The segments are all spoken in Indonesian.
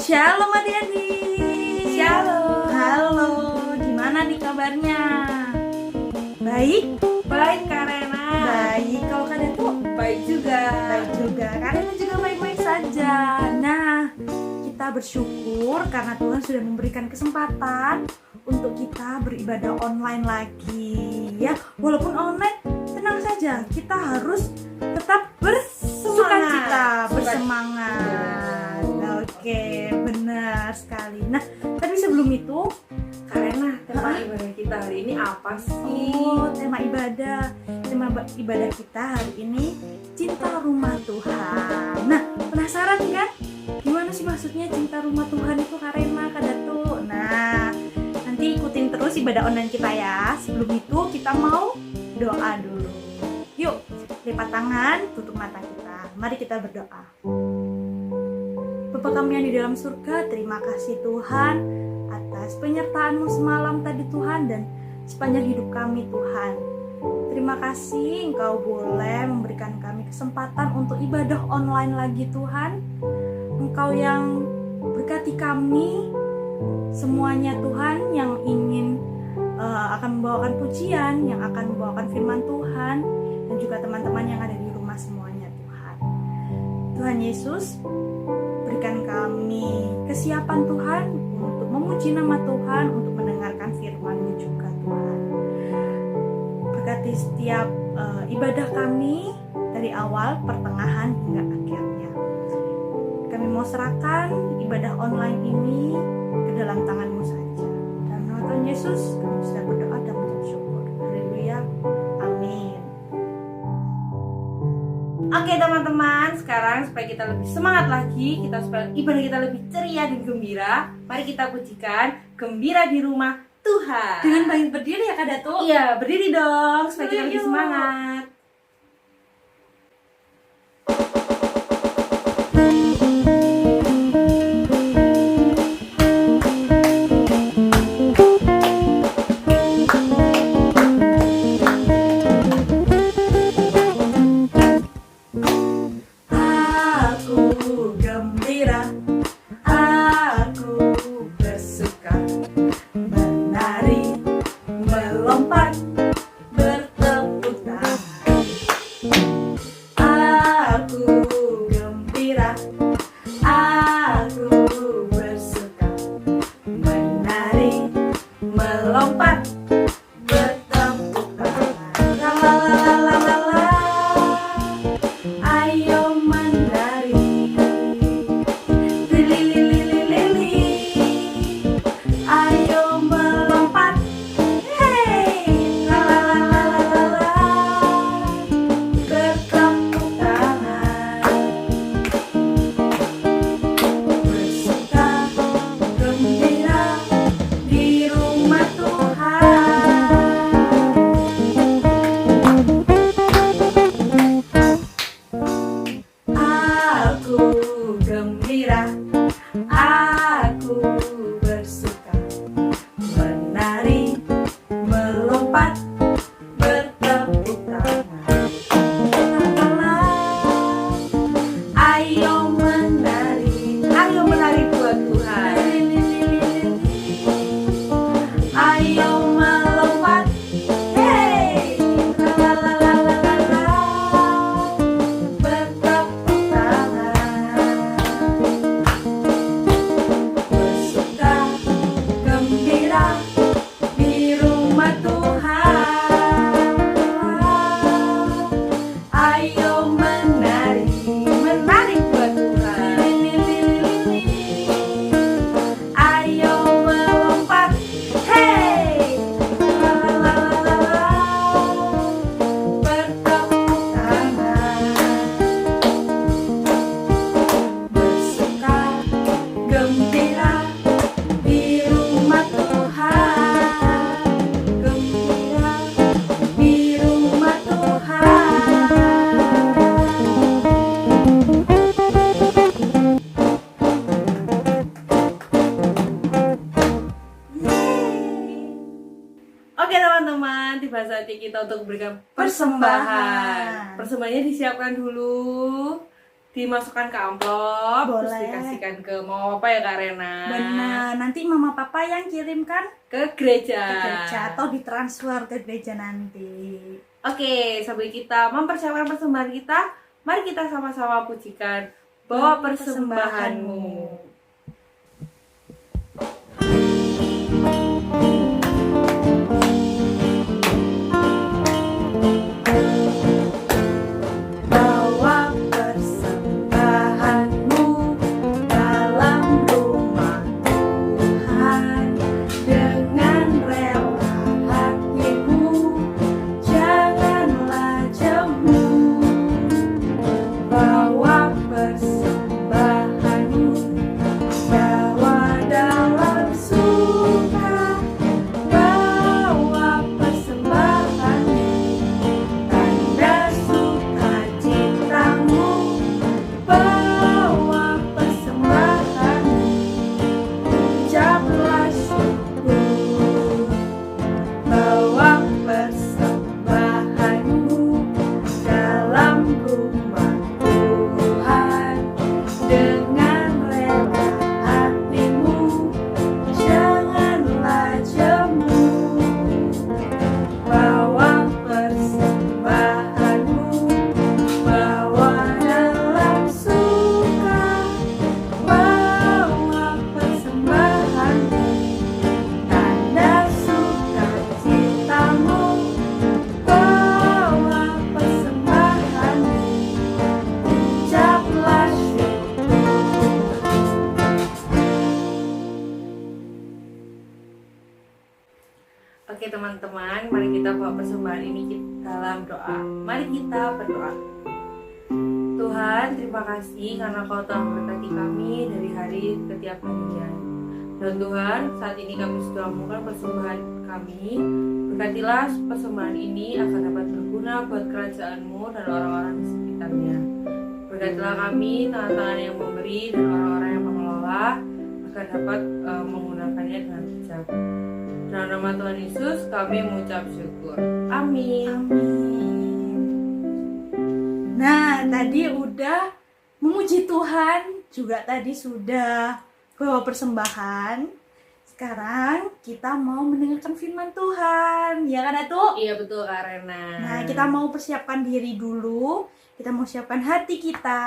Shalom adik-adik. Shalom. Halo, gimana nih kabarnya? Baik? Baik Kak Rena. Baik, kalau kalian tuh Baik juga. baik juga. Kalian juga baik-baik saja. Nah, kita bersyukur karena Tuhan sudah memberikan kesempatan untuk kita beribadah online lagi. Ya, walaupun online, tenang saja. Kita harus tetap bersukacita, bersemangat. Oke, benar sekali. Nah, tapi sebelum itu, Kak Rena, tema ibadah kita hari ini apa sih? tema ibadah kita hari ini cinta rumah Tuhan. Nah, penasaran kan? Gimana sih maksudnya cinta rumah Tuhan itu, Kak Rena, Kak Datu? Nah, nanti ikutin terus ibadah online kita ya. Sebelum itu kita mau doa dulu. Yuk, lipat tangan, tutup mata kita. Mari kita berdoa. Bapa kami yang di dalam surga, terima kasih Tuhan atas penyertaan-Mu semalam tadi Tuhan dan sepanjang hidup kami Tuhan. Terima kasih Engkau boleh memberikan kami kesempatan untuk ibadah online lagi Tuhan. Engkau yang berkati kami semuanya Tuhan, yang ingin akan membawakan pujian, yang akan membawakan firman Tuhan, dan juga teman-teman yang ada di rumah semuanya Tuhan. Tuhan Yesus, berikan kami kesiapan Tuhan untuk memuji nama Tuhan, untuk mendengarkan firman-Mu juga Tuhan. Berkati setiap ibadah kami dari awal, pertengahan, hingga akhirnya. Kami mau serahkan ibadah online ini ke dalam tangan-Mu saja. Dalam nama Tuhan Yesus, kami sudah berdoa dan mengucap syukur. Haleluya. Amin. Oke teman-teman, sekarang supaya kita lebih semangat lagi, supaya ibadah kita lebih ceria dan gembira, mari kita pujikan Gembira di Rumah Tuhan. Dengan baik berdiri ya Kak Datu? Iya, berdiri dong supaya kita lebih Yuk. semangat. Aku gembira, aku bersuka, menari, melompat, bertepuk tangan. Aku gembira, aku bersuka, menari, melompat, bertepuk tangan. La la la la la la. Ayo menari, lili lili lili lili. Ayo melompat, hey, la la la la la la. Bertepuk tangan, bersuka gembira di rumah Tuhan. Aku gembira, aku bersuka, menari, melompat, bertepuk tangan. Ayo menari Buat Tuhan. ayo melompat, hey, la la la la la la. Bertepuk tangan, bersuka gembira di rumah Tuhan. Ayo menari Buat Tuhan. ayo melompat, hey, la la la la la. Bertepuk tangan, bersuka gembira di rumah Tuhan, gembira di rumah Tuhan. Oke teman-teman, tiba saatnya kita untuk berikan persembahan. Persembahannya disiapkan dulu. dimasukkan ke amplop, terus Boleh. dikasihkan ke mau apa ya Kak Rena? Benar, nanti mama papa yang kirimkan Ke gereja. ke gereja atau ditransfer ke gereja nanti. Oke, sambil kita mempersiapkan persembahan kita, mari kita sama-sama pujikan Bawa Persembahanmu. Bawa persembahanmu dalam rumah Tuhan dengan rela hatimu, janganlah jemu. Bawa persembahanmu, bawa dalam suka, bawa persembahanmu, tanda sukacitamu, bawa persembahanmu, ucaplah syukur. Bawa persembahanmu dalam rumah Tuhan dengan rela hatimu, janganlah jemu. Bawa persembahanmu, bawa dalam suka, bawa persembahanmu, tanda sukacitamu, bawa persembahanmu, ucaplah syukur. Oke teman-teman, mari kita bawa persembahan ini dalam doa. Mari kita berdoa. Tuhan, terima kasih karena Kau telah memberkati kami dari hari ke tiap harinya. Dan Tuhan, saat ini kami sudah melakukan persembahan kami. Berkatilah persembahan ini akan dapat berguna buat kerajaan-Mu dan orang-orang di sekitarnya. Berkatilah kami, tangan-tangan yang memberi dan orang-orang yang mengelola agar dapat menggunakannya dengan bijak. Dalam nama Tuhan Yesus kami mengucap syukur. Amin. Amin. Nah, tadi udah memuji Tuhan, juga tadi sudah bawa persembahan. Sekarang kita mau mendengarkan firman Tuhan, ya kan Atu? Iya betul Kak Rena. Nah, kita mau persiapkan diri dulu. Kita mau siapkan hati kita,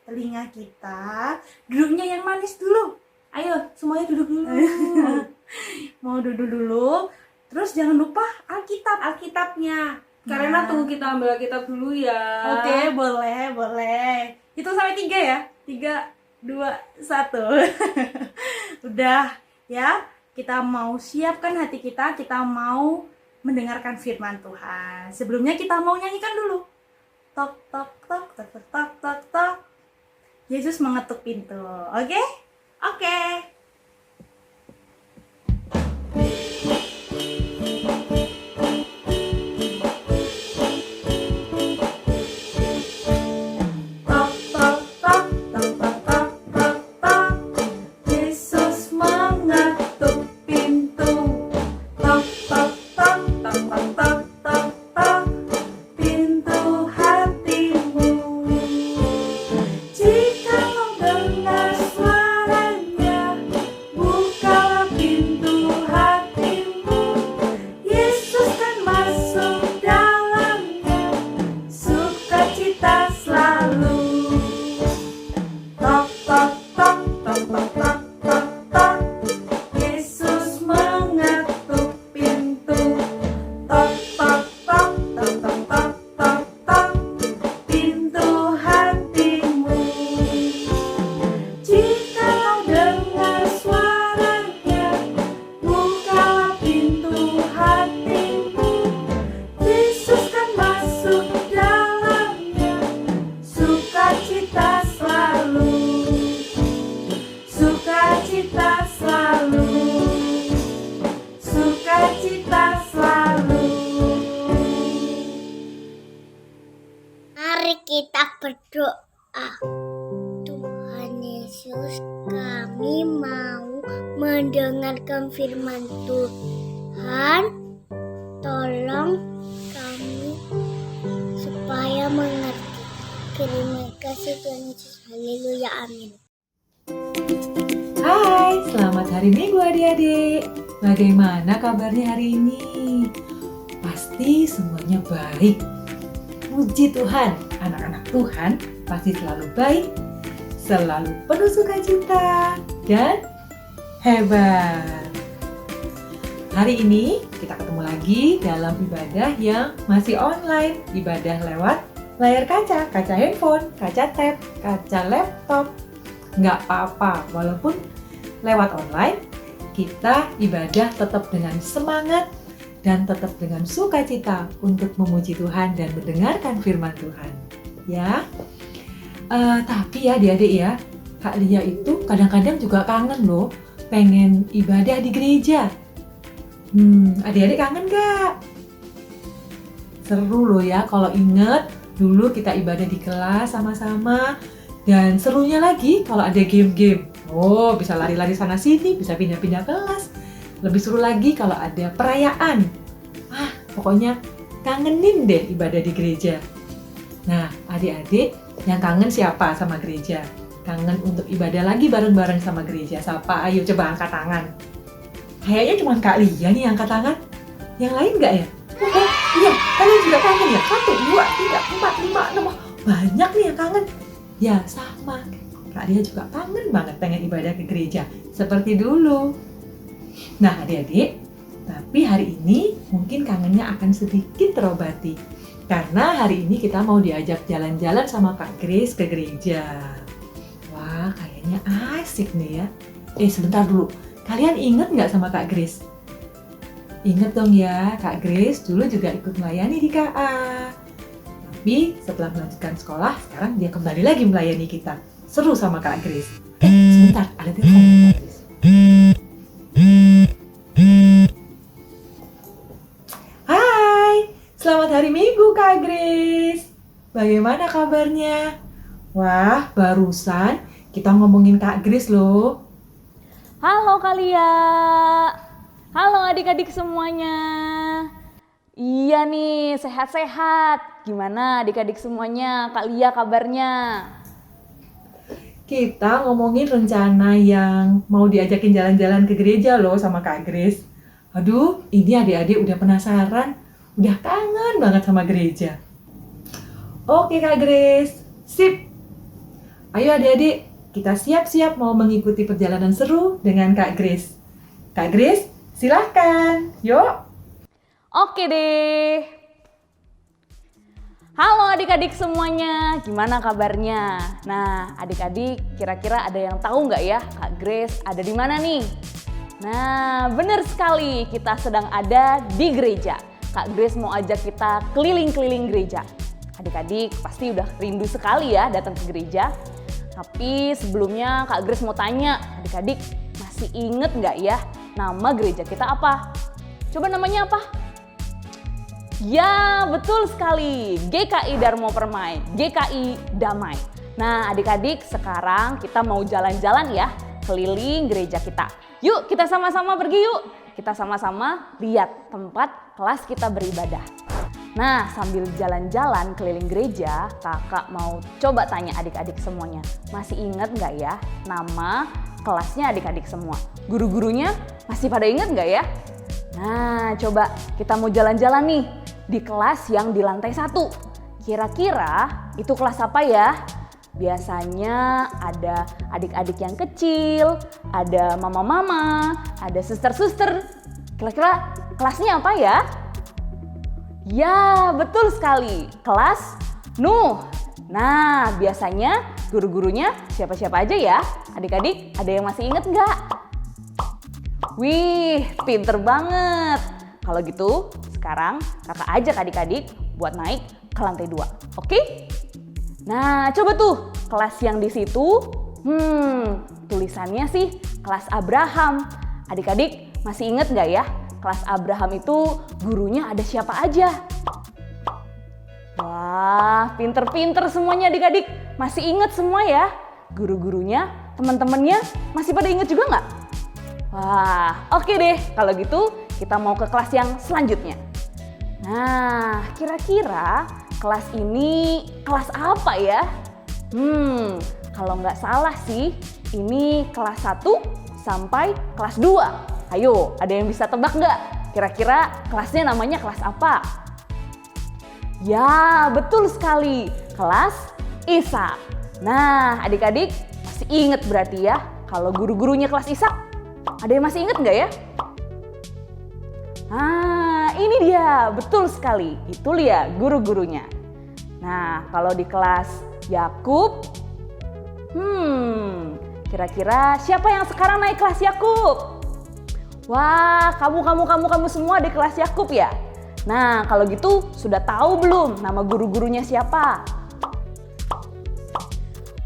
telinga kita. Duduknya yang manis dulu. Ayo semuanya duduk dulu. Mau duduk dulu. Terus jangan lupa Alkitabnya. Kak Nah. Rena tunggu kita ambil Alkitab dulu ya. Oke, boleh. Hitung sampai 3 ya. 3, 2, 1. Udah ya. Kita mau siapkan hati kita. Kita mau mendengarkan firman Tuhan. Sebelumnya kita mau nyanyikan dulu. Tok tok tok tok tok tok tok tok. Yesus mengetuk pintu. Oke? Oke. Tok tok tok tok tok tok tok tok. Yesus mengetuk pintu. Tok tok tok tok tok tok tok tok. Pintu hatimu. Jika kau dengar suaranya, bukalah pintu hatimu. Yesus kan masuk dalamnya. Sukacita selalu. Tok tok tok tok tok tok tok tok. Yesus mengetuk pintu. Tok tok tok tok tok tok tok tok. Pintu hatimu. Jika kau dengar suaranya, bukalah pintu hatimu. Yesus kan masuk dalamnya. Sukacita selalu. Sukacita selalu. Sukacita selalu. Mari kita berdoa. Tuhan Yesus, kami mau mendengarkan firman Tuhan. Tolong kami supaya mengerti. Kirimi kasih Tuhan Yesus. Haleluya, amin. Hai, selamat hari Minggu adik-adik. Bagaimana kabarnya hari ini? Pasti semuanya baik. Puji Tuhan, anak-anak Tuhan pasti selalu baik, selalu penuh sukacita, dan hebat. Hari ini kita ketemu lagi dalam ibadah yang masih online, ibadah lewat layar kaca handphone, kaca tab, kaca laptop. Nggak apa-apa, walaupun lewat online, kita ibadah tetap dengan semangat dan tetap dengan sukacita untuk memuji Tuhan dan mendengarkan firman Tuhan. Ya, tapi ya adik-adik ya, Kak Lia itu kadang-kadang juga kangen loh, pengen ibadah di gereja. Adik-adik kangen nggak? Seru loh ya kalau inget dulu kita ibadah di kelas sama-sama. Dan serunya lagi kalau ada game-game. Oh, bisa lari-lari sana sini, bisa pindah-pindah kelas. Lebih seru lagi kalau ada perayaan. Pokoknya kangenin deh ibadah di gereja. Nah, adik-adik yang kangen siapa sama gereja? Kangen untuk ibadah lagi bareng-bareng sama gereja. Siapa? Ayo coba angkat tangan. Kayaknya cuma Kak Lia nih yang angkat tangan. Yang lain nggak ya? Oh, iya, kalian juga kangen ya? 1, 2, 3, 4, 5, 6. Banyak nih yang kangen. Ya, sama. Kak Lia juga kangen banget pengen ibadah ke gereja. Seperti dulu. Nah, adik-adik, tapi hari ini mungkin kangennya akan sedikit terobati. Karena hari ini kita mau diajak jalan-jalan sama Kak Grace ke gereja. Wah, kayaknya asik nih ya. Sebentar dulu. Kalian inget nggak sama Kak Grace? Ingat dong ya, Kak Grace dulu juga ikut melayani di KA. Tapi setelah melanjutkan sekolah, sekarang dia kembali lagi melayani kita. Seru sama Kak Grace. Sebentar, ada telepon Kak Grace. Hai, selamat hari Minggu Kak Grace. Bagaimana kabarnya? Wah, barusan kita ngomongin Kak Grace loh. Halo Kak Lia. Halo adik-adik semuanya. Iya nih, sehat-sehat. Gimana adik-adik semuanya? Kak Lia kabarnya? Kita ngomongin rencana yang mau diajakin jalan-jalan ke gereja loh sama Kak Grace. Aduh, ini adik-adik udah penasaran, udah kangen banget sama gereja. Oke Kak Grace, sip. Ayo adik-adik, kita siap-siap mau mengikuti perjalanan seru dengan Kak Grace. Kak Grace, silahkan, yuk. Oke deh. Halo adik-adik semuanya, gimana kabarnya? Nah, adik-adik kira-kira ada yang tahu nggak ya Kak Grace ada di mana nih? Nah, benar sekali, kita sedang ada di gereja. Kak Grace mau ajak kita keliling-keliling gereja. Adik-adik pasti udah rindu sekali ya datang ke gereja. Tapi sebelumnya Kak Grace mau tanya, adik-adik masih inget nggak ya nama gereja kita apa? Coba namanya apa? Ya, betul sekali. GKI Darmo Permai, GKI Damai. Nah, adik-adik sekarang kita mau jalan-jalan ya, keliling gereja kita. Yuk, kita sama-sama pergi yuk. Kita sama-sama lihat tempat kelas kita beribadah. Nah, sambil jalan-jalan keliling gereja, kakak mau coba tanya adik-adik semuanya. Masih ingat nggak ya nama kelasnya adik-adik semua? Guru-gurunya masih pada ingat nggak ya? Nah, coba kita mau jalan-jalan nih di kelas yang di lantai 1. Kira-kira itu kelas apa ya? Biasanya ada adik-adik yang kecil, ada mama-mama, ada suster-suster. Kira-kira kelasnya apa ya? Ya, betul sekali. Kelas Nuh. Nah, biasanya guru-gurunya siapa-siapa aja ya? Adik-adik, ada yang masih inget nggak? Wih, pinter banget. Kalau gitu, sekarang kakak ajak adik-adik buat naik ke lantai 2. Oke? Nah, coba tuh kelas yang di situ. Tulisannya sih kelas Abraham. Adik-adik masih inget nggak ya? Kelas Abraham itu gurunya ada siapa aja? Wah, pinter-pinter semuanya adik-adik. Masih inget semua ya? Guru-gurunya, teman-temannya masih pada inget juga nggak? Wah, oke deh. Kalau gitu kita mau ke kelas yang selanjutnya. Nah, kira-kira kelas ini kelas apa ya? Kalau nggak salah sih, ini kelas 1 sampai kelas 2. Ayo, ada yang bisa tebak nggak? Kira-kira kelasnya namanya kelas apa? Ya, betul sekali. Kelas Ishak. Nah, adik-adik masih inget berarti ya kalau guru-gurunya kelas Ishak? Ada yang masih inget nggak ya? Nah, ini dia, betul sekali. Itu dia guru-gurunya. Nah, kalau di kelas Yakub, kira-kira siapa yang sekarang naik kelas Yakub? Wah, kamu semua di kelas Yakub ya? Nah, kalau gitu sudah tahu belum nama guru-gurunya siapa?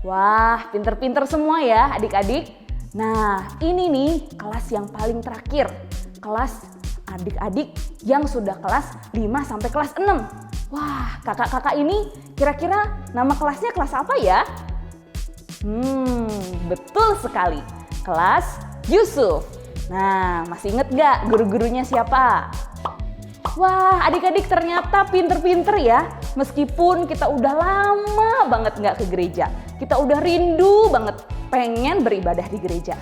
Wah, pinter-pinter semua ya adik-adik. Nah, ini nih kelas yang paling terakhir. Kelas adik-adik yang sudah kelas 5 sampai kelas 6. Wah, kakak-kakak ini kira-kira nama kelasnya kelas apa ya? Betul sekali. Kelas Yusuf. Nah, masih inget gak guru-gurunya siapa? Wah, adik-adik ternyata pinter-pinter ya. Meskipun kita udah lama banget gak ke gereja. Kita udah rindu banget pengen beribadah di gereja.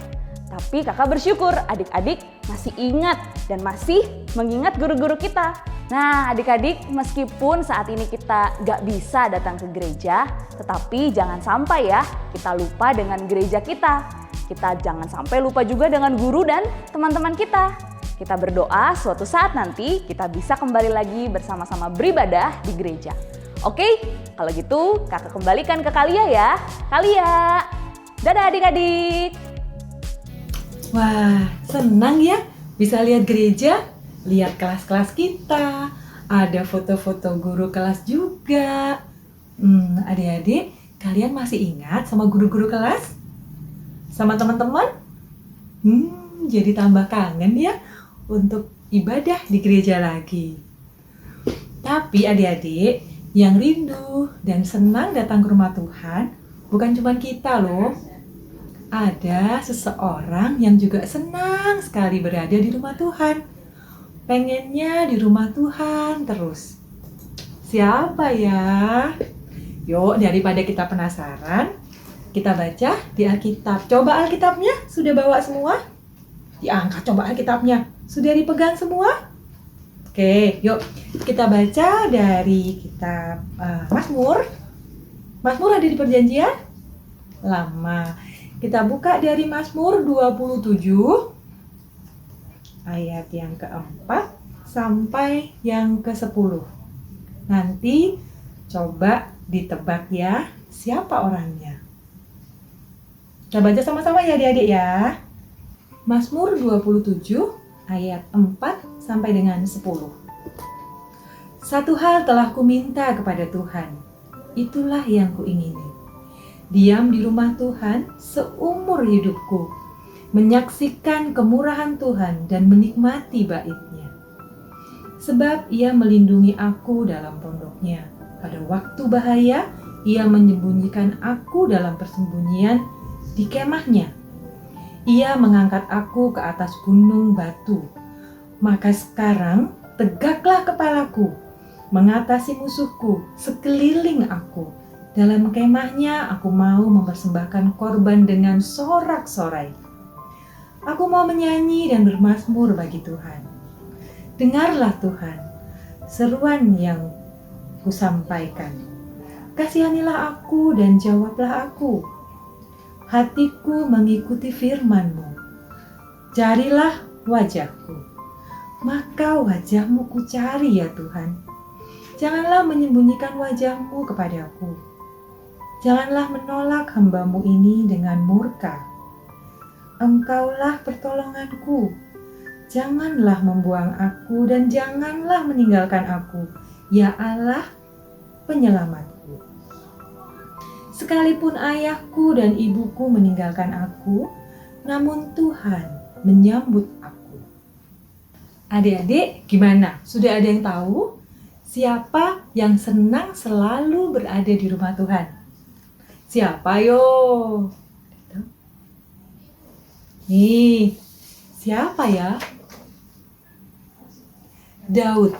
Tapi kakak bersyukur adik-adik masih ingat dan masih mengingat guru-guru kita. Nah, adik-adik meskipun saat ini kita gak bisa datang ke gereja, tetapi jangan sampai ya kita lupa dengan gereja kita. Kita jangan sampai lupa juga dengan guru dan teman-teman kita. Kita berdoa suatu saat nanti kita bisa kembali lagi bersama-sama beribadah di gereja. Oke, kalau gitu kakak kembalikan ke Kalia ya. Kalia, dadah adik-adik. Wah, senang ya bisa lihat gereja, lihat kelas-kelas kita, ada foto-foto guru kelas juga. Adik-adik, kalian masih ingat sama guru-guru kelas? Sama teman-teman? Jadi tambah kangen ya untuk ibadah di gereja lagi. Tapi adik-adik, yang rindu dan senang datang ke rumah Tuhan bukan cuma kita loh. Ada seseorang yang juga senang sekali berada di rumah Tuhan. Pengennya di rumah Tuhan terus. Siapa ya? Yuk, daripada kita penasaran, kita baca di Alkitab. Coba Alkitabnya sudah bawa semua? Diangkat coba Alkitabnya. Sudah dipegang semua? Oke, yuk kita baca dari kitab Mazmur. Mazmur ada di Perjanjian Lama. Kita buka dari Mazmur 27 ayat yang keempat sampai yang ke-10. Nanti coba ditebak ya siapa orangnya. Kita baca sama-sama ya adik-adik ya. Mazmur 27 ayat 4 sampai dengan 10. Satu hal telah kuminta kepada Tuhan, itulah yang kuingini. Diam di rumah Tuhan seumur hidupku, menyaksikan kemurahan Tuhan dan menikmati bait-Nya. Sebab Ia melindungi aku dalam pondok-Nya. Pada waktu bahaya, Ia menyembunyikan aku dalam persembunyian di kemah-Nya. Ia mengangkat aku ke atas gunung batu. Maka sekarang tegaklah kepalaku, mengatasi musuhku sekeliling aku. Dalam kemah-Nya aku mau mempersembahkan korban dengan sorak-sorai. Aku mau menyanyi dan bermazmur bagi Tuhan. Dengarlah Tuhan, seruan yang kusampaikan. Kasihanilah aku dan jawablah aku. Hatiku mengikuti firman-Mu. Carilah wajahku, maka wajah-Mu kucari ya Tuhan. Janganlah menyembunyikan wajah-Mu kepadaku. Janganlah menolak hamba-Mu ini dengan murka. Engkaulah pertolonganku. Janganlah membuang aku dan janganlah meninggalkan aku, ya Allah penyelamatku. Sekalipun ayahku dan ibuku meninggalkan aku, namun Tuhan menyambut aku. Adik-adik, gimana? Sudah ada yang tahu siapa yang senang selalu berada di rumah Tuhan? Siapa yo? Nih, siapa ya? Daud.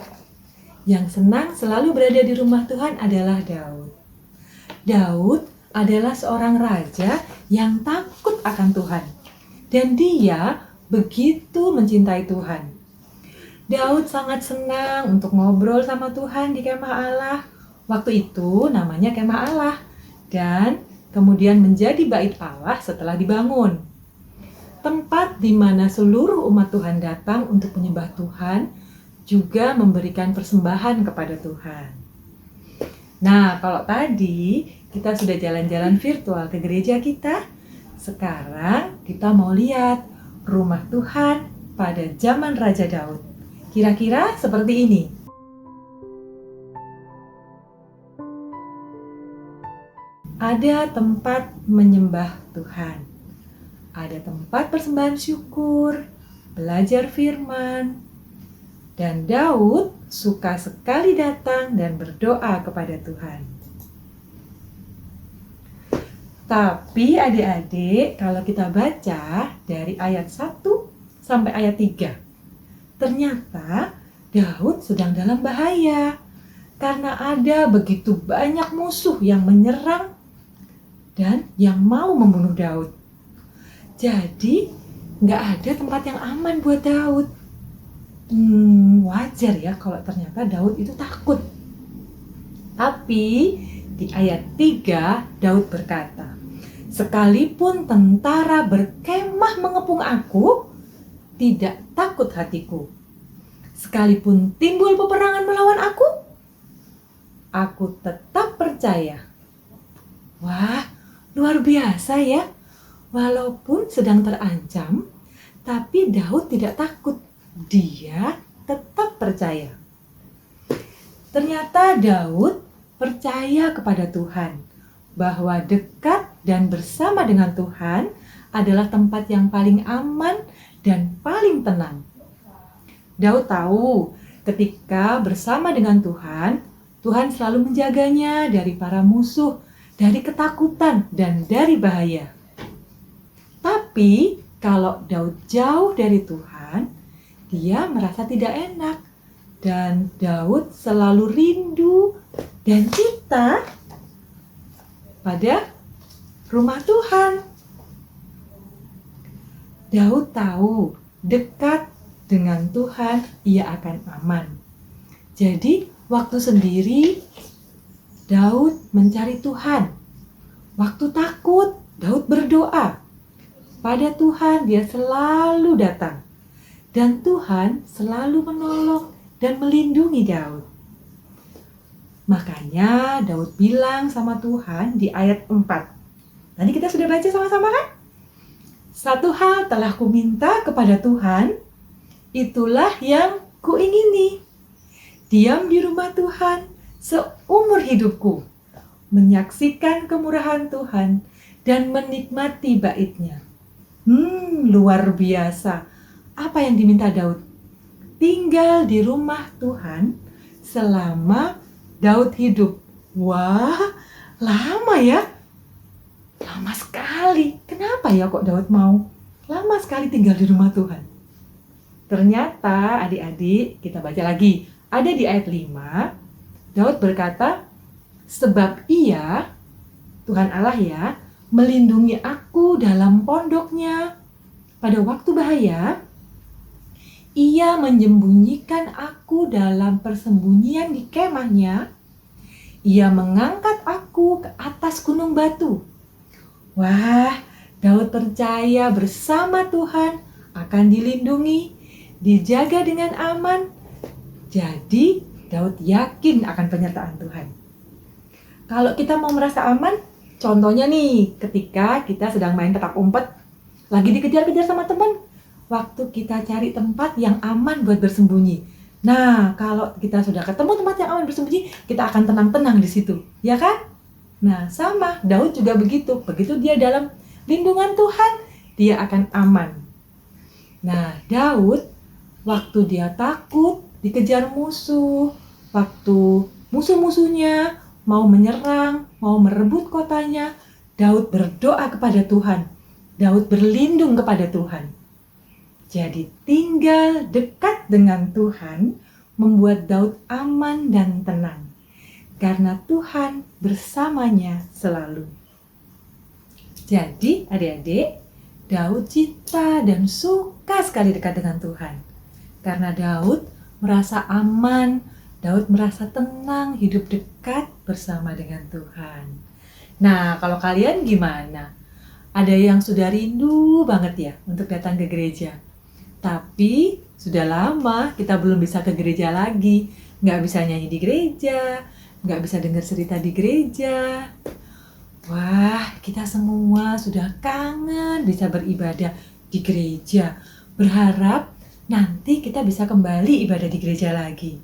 Yang senang selalu berada di rumah Tuhan adalah Daud. Daud adalah seorang raja yang takut akan Tuhan. Dan dia begitu mencintai Tuhan. Daud sangat senang untuk ngobrol sama Tuhan di kemah Allah. Waktu itu namanya kemah Allah. Dan kemudian menjadi bait Allah setelah dibangun. Tempat di mana seluruh umat Tuhan datang untuk menyembah Tuhan, juga memberikan persembahan kepada Tuhan. Nah, kalau tadi kita sudah jalan-jalan virtual ke gereja kita, sekarang kita mau lihat rumah Tuhan pada zaman Raja Daud. Kira-kira seperti ini. Ada tempat menyembah Tuhan. Ada tempat persembahan syukur, belajar firman. Dan Daud suka sekali datang dan berdoa kepada Tuhan. Tapi adik-adik, kalau kita baca dari ayat 1 sampai ayat 3, ternyata Daud sedang dalam bahaya. Karena ada begitu banyak musuh yang menyerang dan yang mau membunuh Daud. Jadi, nggak ada tempat yang aman buat Daud. Wajar ya kalau ternyata Daud itu takut. Tapi di ayat 3 Daud berkata, "Sekalipun tentara berkemah mengepung aku, tidak takut hatiku. Sekalipun timbul peperangan melawan aku tetap percaya." Wah, luar biasa ya. Walaupun sedang terancam, tapi Daud tidak takut. Dia tetap percaya. Ternyata Daud percaya kepada Tuhan bahwa dekat dan bersama dengan Tuhan adalah tempat yang paling aman dan paling tenang. Daud tahu ketika bersama dengan Tuhan, Tuhan selalu menjaganya dari para musuh, dari ketakutan dan dari bahaya. Tapi kalau Daud jauh dari Tuhan, dia merasa tidak enak. Dan Daud selalu rindu dan cinta pada rumah Tuhan. Daud tahu dekat dengan Tuhan ia akan aman. Jadi waktu sendiri Daud mencari Tuhan. Waktu takut Daud berdoa. Pada Tuhan dia selalu datang. Dan Tuhan selalu menolong dan melindungi Daud. Makanya Daud bilang sama Tuhan di ayat 4. Tadi kita sudah baca sama-sama kan? "Satu hal telah kuminta kepada Tuhan, itulah yang kuingini. Diam di rumah Tuhan seumur hidupku, menyaksikan kemurahan Tuhan dan menikmati bait-Nya." Luar biasa. Apa yang diminta Daud? Tinggal di rumah Tuhan selama Daud hidup. Wah, lama ya? Lama sekali. Kenapa ya kok Daud mau lama sekali tinggal di rumah Tuhan? Ternyata adik-adik, kita baca lagi. Ada di ayat 5, Daud berkata, "Sebab Ia, Tuhan Allah ya, melindungi aku dalam pondoknya. Pada waktu bahaya, Ia menyembunyikan aku dalam persembunyian di kemahnya. Ia mengangkat aku ke atas gunung batu." Wah, Daud percaya bersama Tuhan akan dilindungi, dijaga dengan aman. Jadi, Daud yakin akan penyertaan Tuhan. Kalau kita mau merasa aman, contohnya nih, ketika kita sedang main petak umpet, lagi dikejar-kejar sama teman, waktu kita cari tempat yang aman buat bersembunyi. Nah, kalau kita sudah ketemu tempat yang aman bersembunyi, kita akan tenang-tenang di situ, ya kan? Nah, sama, Daud juga begitu. Begitu dia dalam lindungan Tuhan, dia akan aman. Nah, Daud, waktu dia takut, dikejar musuh, waktu musuh-musuhnya mau menyerang, mau merebut kotanya, Daud berdoa kepada Tuhan. Daud berlindung kepada Tuhan. Jadi tinggal dekat dengan Tuhan membuat Daud aman dan tenang. Karena Tuhan bersamanya selalu. Jadi adik-adik, Daud cinta dan suka sekali dekat dengan Tuhan. Karena Daud merasa aman, Daud merasa tenang hidup dekat bersama dengan Tuhan. Nah, kalau kalian gimana? Ada yang sudah rindu banget ya untuk datang ke gereja. Tapi sudah lama kita belum bisa ke gereja lagi. Nggak bisa nyanyi di gereja, nggak bisa dengar cerita di gereja. Wah, kita semua sudah kangen bisa beribadah di gereja. Berharap nanti kita bisa kembali ibadah di gereja lagi.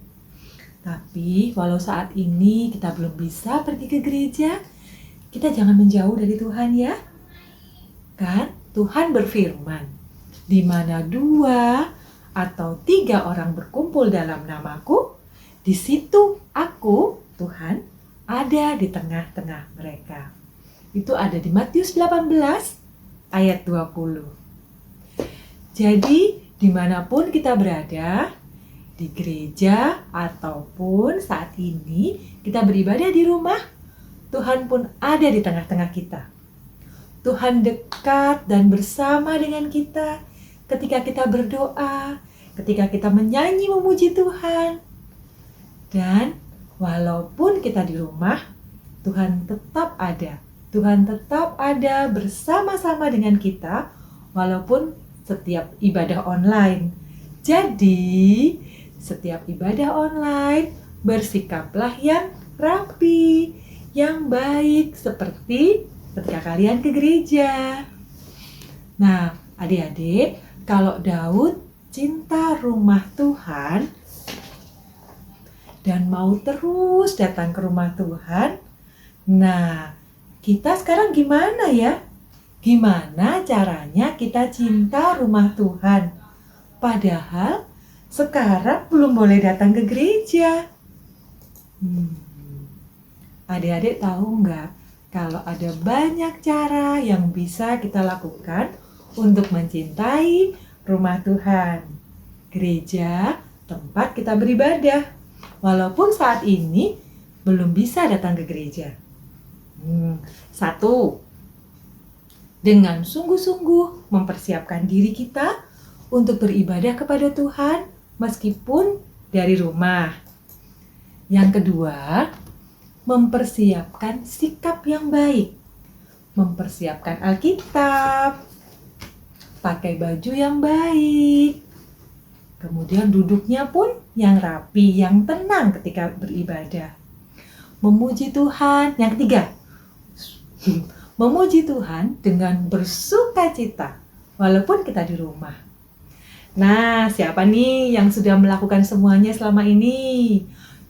Tapi walau saat ini kita belum bisa pergi ke gereja, kita jangan menjauh dari Tuhan ya. Kan Tuhan berfirman, di mana 2 atau 3 orang berkumpul dalam namaku, di situ aku, Tuhan, ada di tengah-tengah mereka. Itu ada di Matius 18 ayat 20. Jadi dimanapun kita berada, di gereja ataupun saat ini kita beribadah di rumah, Tuhan pun ada di tengah-tengah kita. Tuhan dekat dan bersama dengan kita ketika kita berdoa, ketika kita menyanyi memuji Tuhan. Dan walaupun kita di rumah, Tuhan tetap ada. Tuhan tetap ada bersama-sama dengan kita walaupun setiap ibadah online. Jadi, setiap ibadah online bersikaplah yang rapi, yang baik seperti ketika kalian ke gereja. Nah, adik-adik, kalau Daud cinta rumah Tuhan dan mau terus datang ke rumah Tuhan, nah, kita sekarang gimana ya? Gimana caranya kita cinta rumah Tuhan? Padahal sekarang belum boleh datang ke gereja. Adik-adik tahu nggak? Kalau ada banyak cara yang bisa kita lakukan untuk mencintai rumah Tuhan. Gereja, tempat kita beribadah. Walaupun saat ini belum bisa datang ke gereja. 1. Dengan sungguh-sungguh mempersiapkan diri kita untuk beribadah kepada Tuhan meskipun dari rumah. Yang kedua, mempersiapkan sikap yang baik. Mempersiapkan Alkitab, pakai baju yang baik. Kemudian duduknya pun yang rapi, yang tenang ketika beribadah. Memuji Tuhan. Yang ketiga, memuji Tuhan dengan bersukacita walaupun kita di rumah. Nah, siapa nih yang sudah melakukan semuanya selama ini?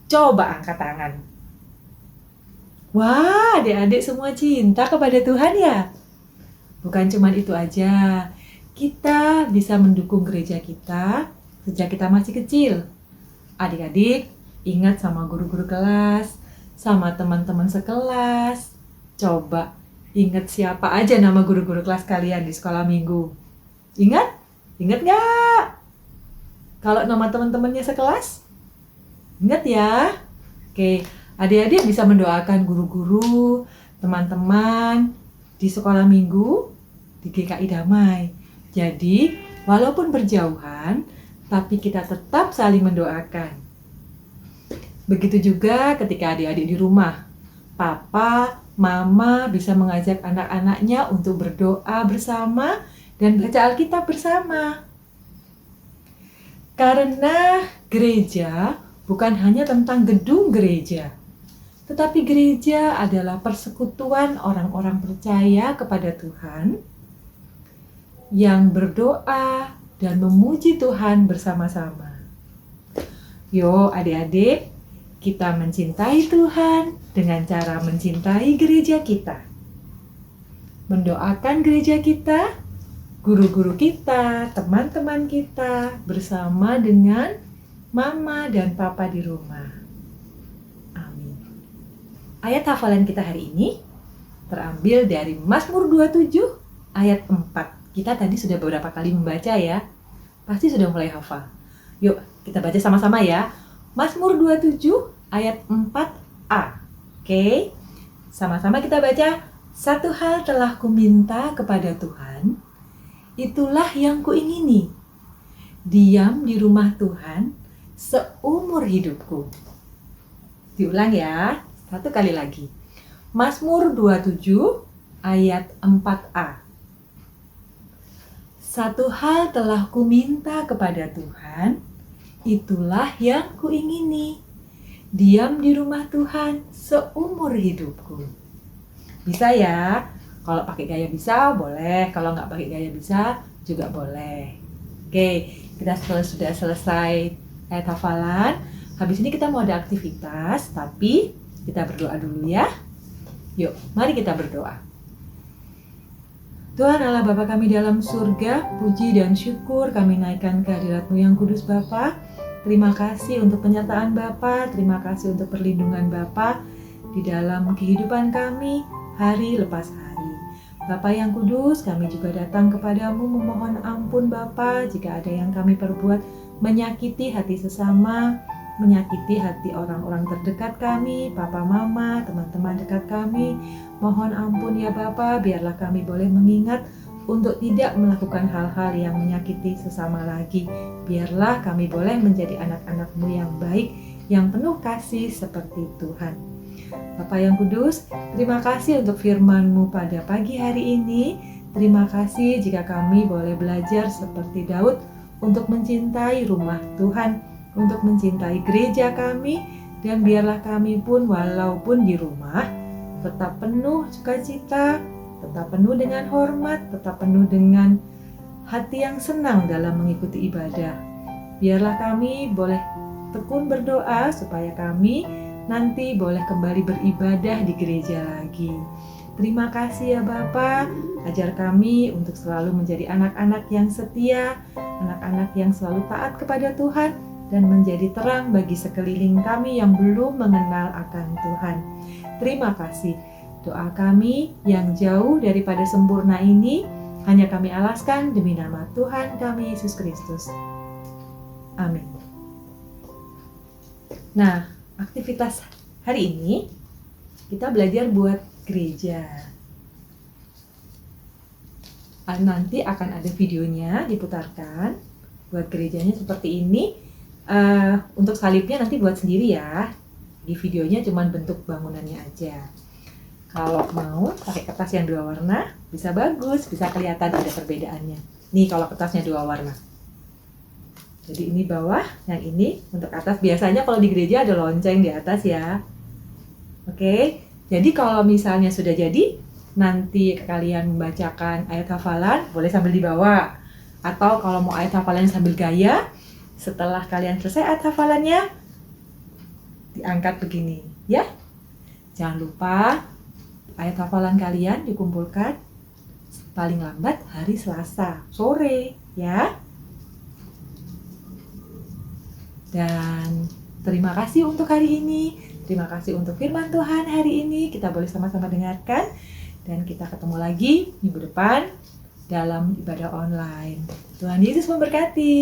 Coba angkat tangan. Wah, adik-adik semua cinta kepada Tuhan ya? Bukan cuma itu aja. Kita bisa mendukung gereja kita sejak kita masih kecil. Adik-adik ingat sama guru-guru kelas, sama teman-teman sekelas. Coba ingat siapa aja nama guru-guru kelas kalian di sekolah minggu. Ingat? Ingat nggak? Kalau nama teman-temannya sekelas? Ingat ya? Oke, adik-adik bisa mendoakan guru-guru, teman-teman di sekolah minggu di GKI Damai. Jadi, walaupun berjauhan, tapi kita tetap saling mendoakan. Begitu juga ketika adik-adik di rumah. Papa, Mama bisa mengajak anak-anaknya untuk berdoa bersama dan baca Alkitab bersama. Karena gereja bukan hanya tentang gedung gereja, tetapi gereja adalah persekutuan orang-orang percaya kepada Tuhan yang berdoa dan memuji Tuhan bersama-sama. Yo adik-adik, kita mencintai Tuhan dengan cara mencintai gereja kita. Mendoakan gereja kita, guru-guru kita, teman-teman kita bersama dengan Mama dan Papa di rumah. Amin. Ayat hafalan kita hari ini terambil dari Mazmur 27 ayat 4. Kita tadi sudah beberapa kali membaca ya. Pasti sudah mulai hafal. Yuk, kita baca sama-sama ya. Mazmur 27 ayat 4a. Oke. Sama-sama kita baca. Satu hal telah kuminta kepada Tuhan, itulah yang kuingini, diam di rumah Tuhan seumur hidupku. Diulang ya, satu kali lagi. Mazmur 27 ayat 4a. Satu hal telah kuminta kepada Tuhan, itulah yang kuingini, diam di rumah Tuhan seumur hidupku. Bisa ya? Kalau pakai gaya bisa boleh, kalau nggak pakai gaya bisa juga boleh. Oke, kita sudah selesai ayat hafalan. Habis ini kita mau ada aktivitas, tapi kita berdoa dulu ya. Yuk, mari kita berdoa. Tuhan Allah Bapa kami dalam surga, puji dan syukur kami naikkan kehadirat-Mu yang kudus Bapa. Terima kasih untuk penyertaan Bapa, terima kasih untuk perlindungan Bapa di dalam kehidupan kami hari lepas hari. Bapa yang kudus, kami juga datang kepadamu memohon ampun Bapa jika ada yang kami perbuat menyakiti hati sesama, menyakiti hati orang-orang terdekat kami, papa mama, teman-teman dekat kami. Mohon ampun ya Bapa, biarlah kami boleh mengingat untuk tidak melakukan hal-hal yang menyakiti sesama lagi. Biarlah kami boleh menjadi anak-anak-Mu yang baik, yang penuh kasih seperti Tuhan. Bapa yang kudus, terima kasih untuk firman-Mu pada pagi hari ini. Terima kasih jika kami boleh belajar seperti Daud untuk mencintai rumah Tuhan, untuk mencintai gereja kami, dan biarlah kami pun walaupun di rumah tetap penuh sukacita, tetap penuh dengan hormat, tetap penuh dengan hati yang senang dalam mengikuti ibadah. Biarlah kami boleh tekun berdoa supaya kami nanti boleh kembali beribadah di gereja lagi. Terima kasih ya Bapa, ajar kami untuk selalu menjadi anak-anak yang setia, anak-anak yang selalu taat kepada Tuhan, dan menjadi terang bagi sekeliling kami yang belum mengenal akan Tuhan. Terima kasih. Doa kami yang jauh daripada sempurna ini hanya kami alaskan demi nama Tuhan kami Yesus Kristus. Amin. Nah, aktivitas hari ini kita belajar buat gereja. Nanti akan ada videonya diputarkan buat gerejanya seperti ini. Untuk salibnya nanti buat sendiri ya. Di videonya cuma bentuk bangunannya aja. Kalau mau pakai kertas yang 2 warna bisa bagus, bisa kelihatan ada perbedaannya. Nih kalau kertasnya 2 warna. Jadi ini bawah, yang ini untuk atas. Biasanya kalau di gereja ada lonceng di atas ya. Oke, jadi kalau misalnya sudah jadi, nanti kalian membacakan ayat hafalan, boleh sambil dibawa. Atau kalau mau ayat hafalan sambil gaya, setelah kalian selesai ayat hafalannya, diangkat begini, ya. Jangan lupa ayat hafalan kalian dikumpulkan paling lambat hari Selasa sore, ya. Dan terima kasih untuk hari ini. Terima kasih untuk firman Tuhan hari ini. Kita boleh sama-sama dengarkan. Dan kita ketemu lagi minggu depan dalam ibadah online. Tuhan Yesus memberkati.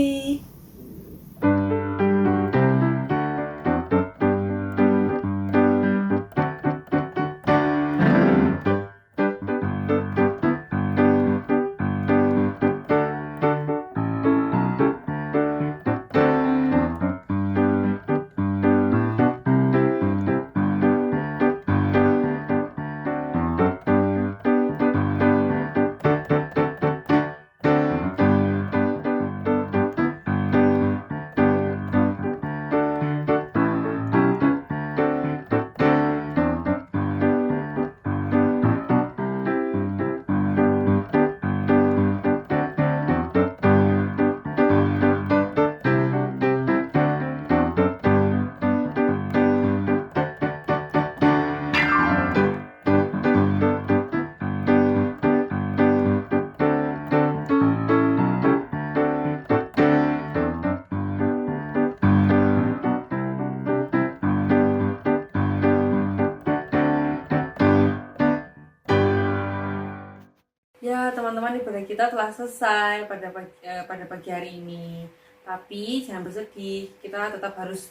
Ya teman-teman, ibadah kita telah selesai pada pagi hari ini. Tapi jangan bersedih, kita tetap harus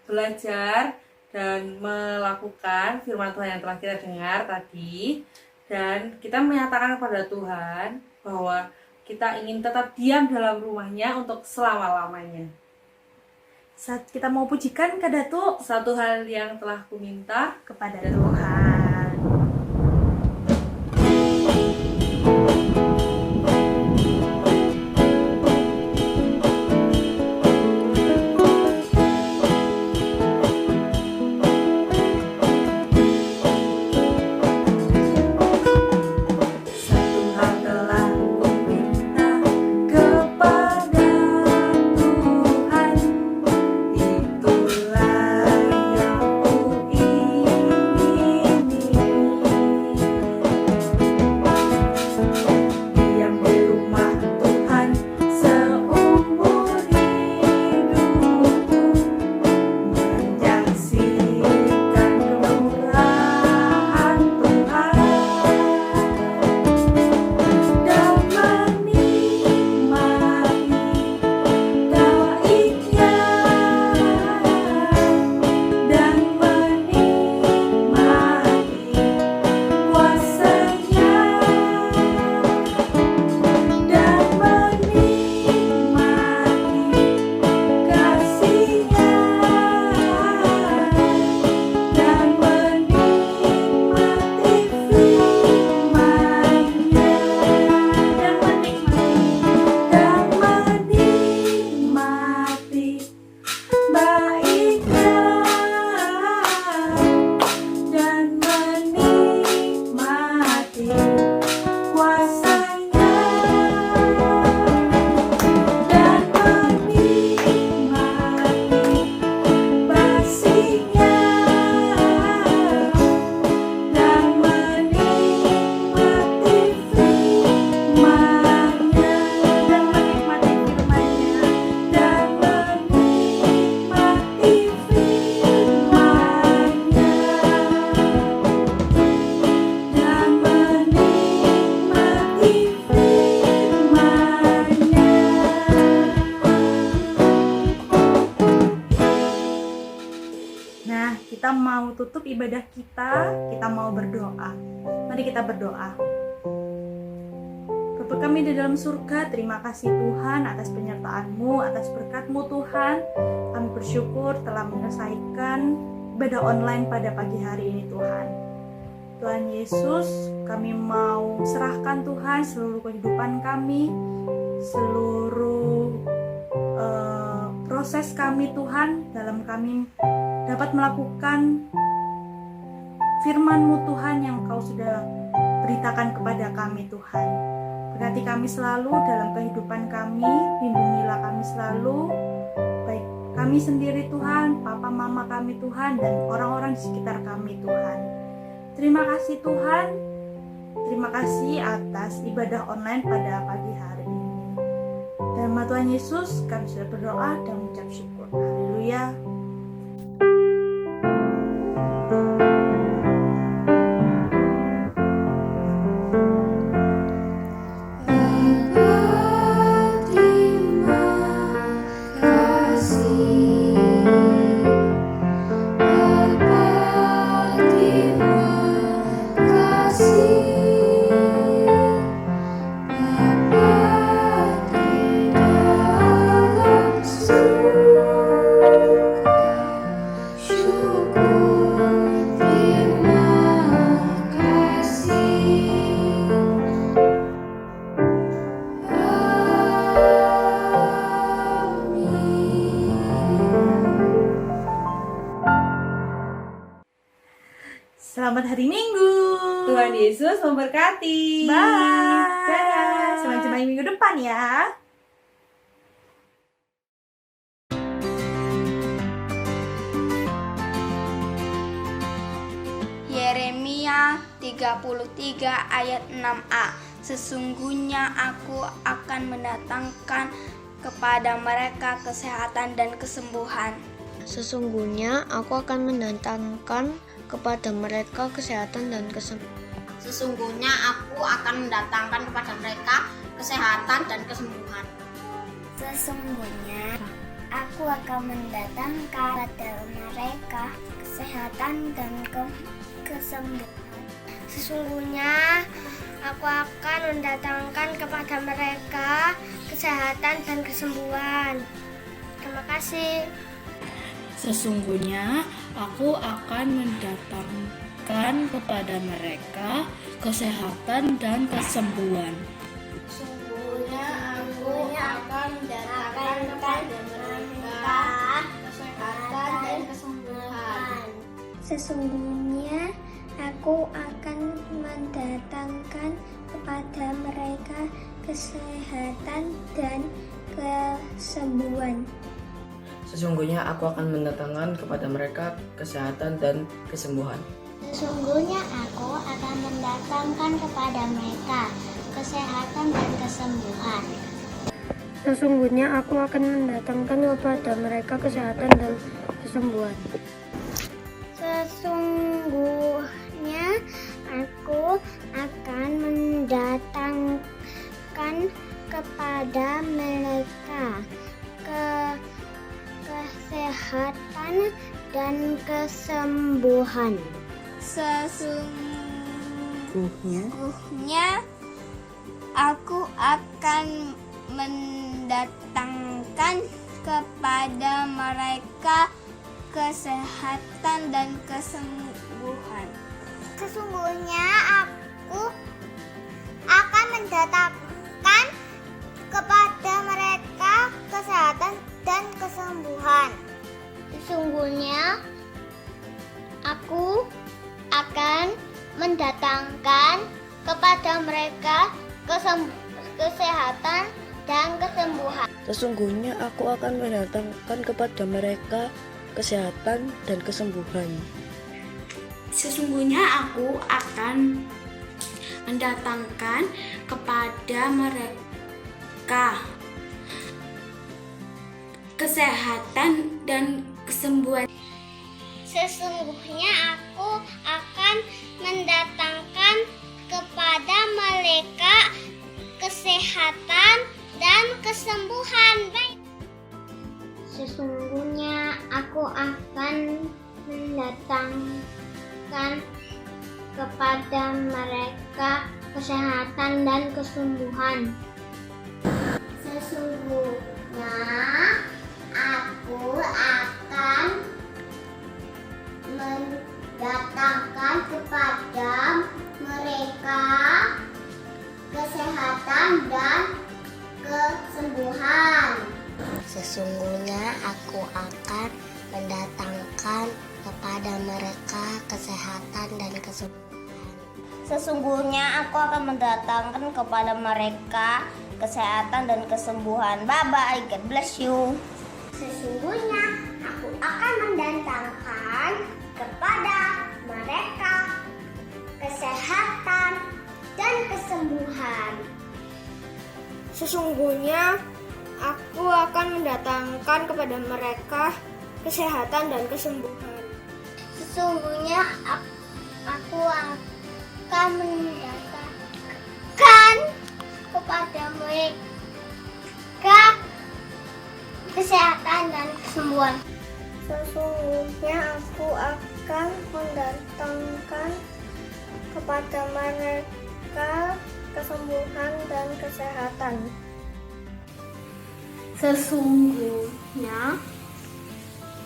belajar dan melakukan firman Tuhan yang telah kita dengar tadi. Dan kita menyatakan kepada Tuhan bahwa kita ingin tetap diam dalam rumahnya untuk selama-lamanya. Saat kita mau pujikan Kak Datu Satu hal yang telah kuminta kepada Tuhan. Satu hal telah kuminta kepada Tuhan, itulah yang kuingini. Diam di rumah Tuhan seumur hidupku, menyaksikan kemurahan Tuhan dan menikmati baiknya, dan menikmati kuasanya, dan menikmati kasihnya, dan menikmati firman-Nya, dan menikmati baiknya, dan menikmati kuasanya, dan menikmati kasihnya, dan menikmati firman-Nya, dan menikmati firman-Nya, dan menikmati firman-Nya, dan menikmati firman-Nya. Nah, kita mau tutup ibadah kita mau berdoa. Mari kita berdoa. Bapa kami di dalam surga, terima kasih Tuhan atas penyertaan-Mu, atas berkat-Mu Tuhan. Kami bersyukur telah menyelesaikan ibadah online pada pagi hari ini Tuhan. Tuhan Yesus, kami mau serahkan Tuhan seluruh kehidupan kami, seluruh proses kami Tuhan, dalam kami dapat melakukan firman-Mu Tuhan yang Kau sudah beritakan kepada kami Tuhan. Berkati kami selalu dalam kehidupan kami, lindungilah kami selalu, baik kami sendiri Tuhan, papa mama kami Tuhan, dan orang-orang di sekitar kami Tuhan. Terima kasih Tuhan, terima kasih atas ibadah online pada pagi hari ini. Dalam nama Tuhan Yesus kami sudah berdoa dan mengucap syukur. Haleluya. Selamat hari Minggu. Tuhan Yesus memberkati. Bye. Dadah. Sampai jumpa minggu depan ya. Yeremia 33 ayat 6a. Sesungguhnya aku akan mendatangkan kepada mereka kesehatan dan kesembuhan. Sesungguhnya aku akan mendatangkan kepada mereka kesehatan dan kesembuhan. Sesungguhnya aku akan mendatangkan kepada mereka kesehatan dan kesembuhan. Sesungguhnya aku akan mendatangkan kepada mereka kesehatan dan kesembuhan. Sesungguhnya aku akan mendatangkan kepada mereka kesehatan dan kesembuhan. Terima kasih. Sesungguhnya aku akan mendatangkan kepada mereka kesehatan dan kesembuhan. Sesungguhnya aku akan mendatangkan kepada mereka kesehatan dan kesembuhan. Sesungguhnya aku akan mendatangkan kepada mereka kesehatan dan kesembuhan. Sesungguhnya aku akan mendatangkan kepada mereka kesehatan dan kesembuhan. Sesungguhnya aku akan mendatangkan kepada mereka kesehatan dan kesembuhan. Sesungguhnya aku akan mendatangkan kepada mereka kesehatan dan kesembuhan. Sesungguhnya aku akan mendatangkan kepada mereka kesehatan dan kesembuhan. Sesungguhnya aku akan mendatangkan kepada mereka kesehatan dan kesembuhan. Sesungguhnya aku akan mendatangkan kepada mereka kesehatan dan kesembuhan. Sesungguhnya aku akan mendatangkan kepada mereka kesehatan dan kesembuhan. Sesungguhnya aku akan mendatangkan kepada mereka kesehatan dan kesembuhan. Sesungguhnya aku akan mendatangkan kepada mereka kesehatan dan kesembuhan. Sesungguhnya aku akan mendatangkan kepada mereka kesehatan dan kesembuhan. Sesungguhnya aku akan mendatangkan kepada mereka kesehatan dan kesembuhan. Sesungguhnya aku akan mendatangkan kepada mereka kesehatan dan kesembuhan. Sesungguhnya aku akan mendatangkan kepada mereka kesehatan dan kesembuhan. Sesungguhnya aku akan mendatangkan kepada mereka kesehatan dan kesembuhan. Bye bye, God bless you. Sesungguhnya aku akan mendatangkan kepada mereka kesehatan dan kesembuhan. Sesungguhnya aku akan mendatangkan kepada mereka kesehatan dan kesembuhan. Sesungguhnya aku akan mendatangkan kepada mereka kesehatan dan kesembuhan. Sesungguhnya aku akan mendatangkan kepada mereka kesembuhan dan kesehatan. Sesungguhnya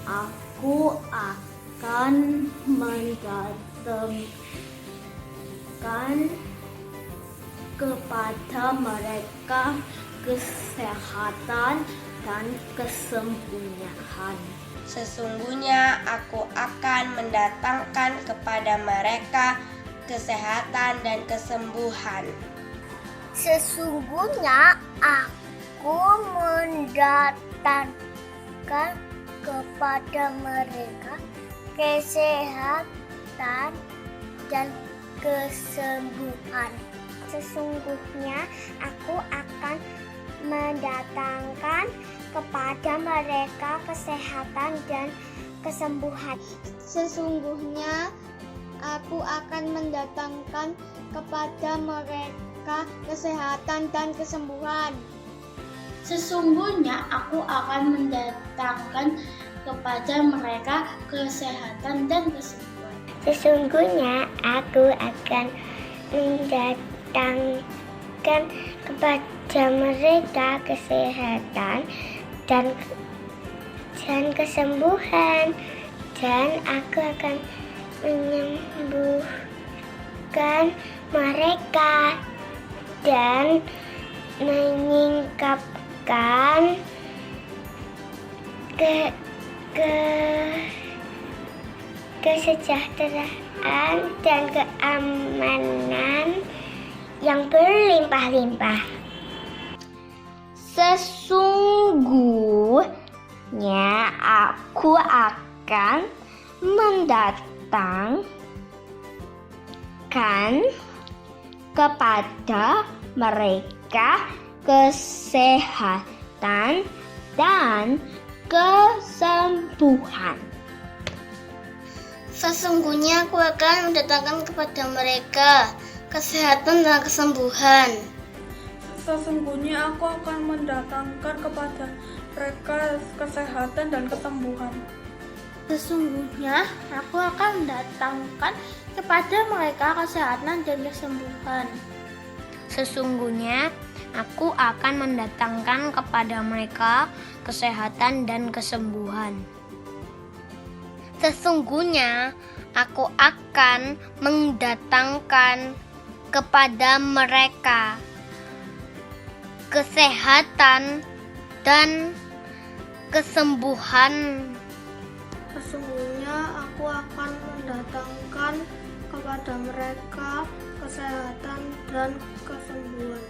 aku akan mendatangkan kepada mereka kesehatan dan kesembuhan. Sesungguhnya aku akan mendatangkan kepada mereka kesehatan dan kesembuhan. Sesungguhnya aku mendatangkan kepada mereka kesehatan dan kesembuhan. Sesungguhnya aku akan mendatangkan kepada mereka kesehatan dan kesembuhan. Sesungguhnya aku akan mendatangkan kepada mereka kesehatan dan kesembuhan. Sesungguhnya aku akan mendatangkan kepada mereka kesehatan dan kesembuhan. Sesungguhnya aku akan mendatangkan kepada mereka kesehatan dan kesembuhan, dan aku akan menyembuhkan mereka dan meningkatkan kesejahteraan dan keamanan yang berlimpah-limpah. Sesungguhnya aku akan mendatangkan kepada mereka kesehatan dan kesembuhan. Sesungguhnya aku akan mendatangkan kepada mereka kesehatan dan kesembuhan. Sesungguhnya aku akan mendatangkan kepada mereka kesehatan dan kesembuhan. Sesungguhnya aku akan mendatangkan kepada mereka kesehatan dan kesembuhan. Sesungguhnya aku akan mendatangkan kepada mereka kesehatan dan kesembuhan. Sesungguhnya aku akan mendatangkan kepada mereka kesehatan dan kesembuhan. Sesungguhnya aku akan mendatangkan kepada mereka kesehatan dan kesembuhan.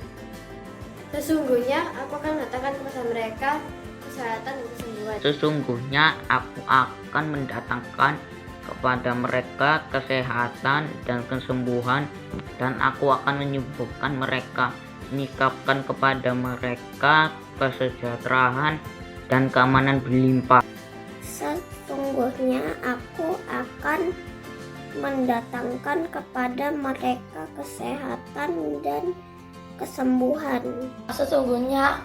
Sesungguhnya aku akan mendatangkan kepada mereka kesehatan dan kesembuhan. Sesungguhnya aku akan mendatangkan kepada mereka kesehatan dan kesembuhan, dan aku akan menyembuhkan mereka, meningkatkan kepada mereka kesejahteraan dan keamanan berlimpah. Sesungguhnya aku akan mendatangkan kepada mereka kesehatan dan kesembuhan. Sesungguhnya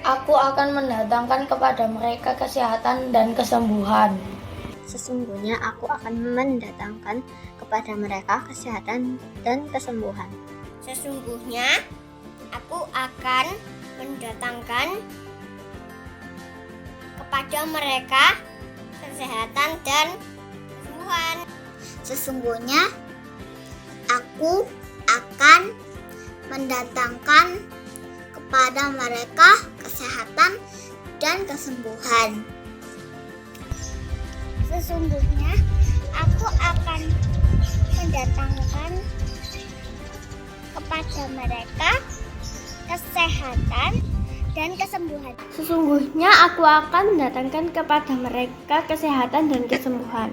aku akan mendatangkan kepada mereka kesehatan dan kesembuhan. Sesungguhnya aku akan mendatangkan kepada mereka kesehatan dan kesembuhan. Sesungguhnya aku akan mendatangkan kepada mereka kesehatan dan kesembuhan. Sesungguhnya aku akan mendatangkan kepada mereka kesehatan dan kesembuhan. Sesungguhnya aku akan mendatangkan kepada mereka kesehatan dan kesembuhan. Sesungguhnya aku akan mendatangkan kepada mereka kesehatan dan kesembuhan.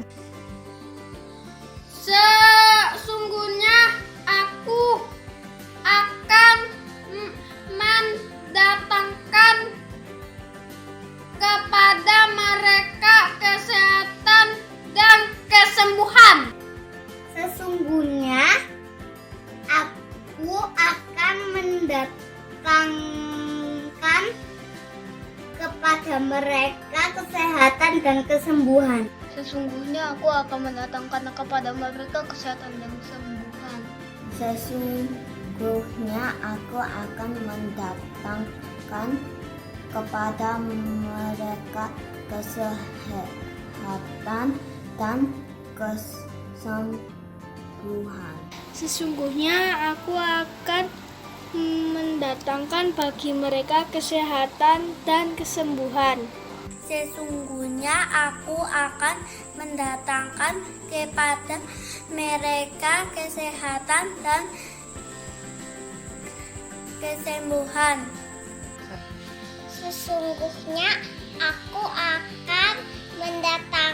Sesungguhnya aku akan mendatangkan kepada mereka kesehatan dan kesembuhan. Sesungguhnya aku akan mendatangkan kepada mereka kesehatan dan kesembuhan. Sesungguhnya aku akan mendatangkan kepada mereka kesehatan dan kesembuhan. Sesungguhnya aku akan mendatangkan kepada mereka kesehatan dan kesembuhan. Sesungguhnya aku akan mendatangkan bagi mereka kesehatan dan kesembuhan. Sesungguhnya aku akan mendatangkan kepada mereka kesehatan dan kesembuhan. Sesungguhnya aku akan mendatangkan